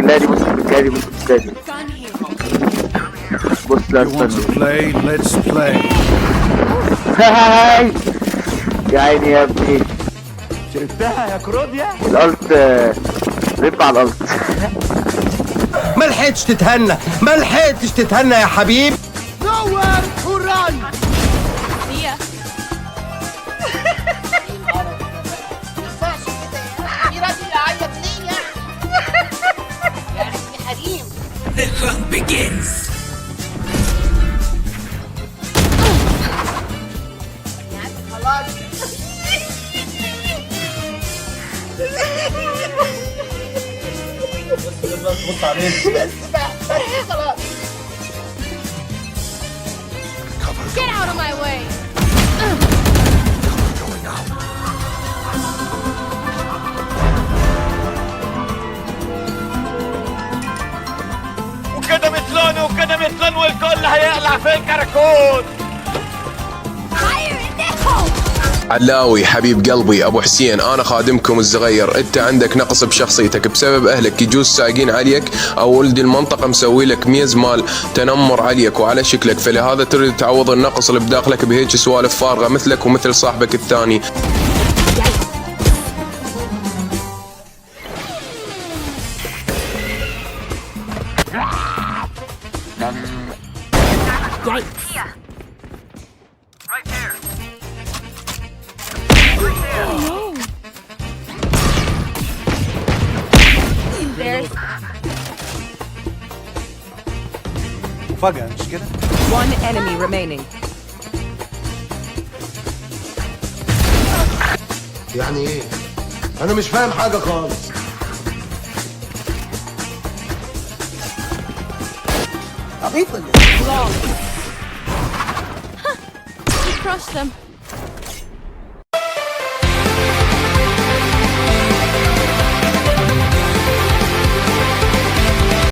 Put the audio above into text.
بالله دي، بص بالله دي، بص بالله دي. بص لا You want to استنى. play? Let's play. هاي يا عيني يا ابني. شربتها يا كروديا. الالت رب على الالت. ما لحقتش تتهنى، ما لحقتش تتهنى يا حبيب. Nowhere to run. ينفعش كده يا في راجل يعيط ليه يا ابني حريم. The hunt begins. يعني خلاص. بص عليه. بس بقى خلاص. Get out of my way! وكده مثلون وكده مثلون والكل هيقلع في الكراكون. Fire in the hole! علاوي حبيب قلبي ابو حسين، انا خادمكم الصغير. انت عندك نقص بشخصيتك بسبب اهلك، يجوز سايقين عليك او ولد المنطقه مسوي لك ميز مال تنمر عليك وعلى شكلك، فلهذا تريد تعوض النقص اللي بداخلك بهيك سوالف فارغه مثلك ومثل صاحبك الثاني. There's مفاجأة مش كده؟ One enemy remaining. يعني ايه؟ انا مش فاهم حاجه خالص. عبيط ولا long. You crushed them.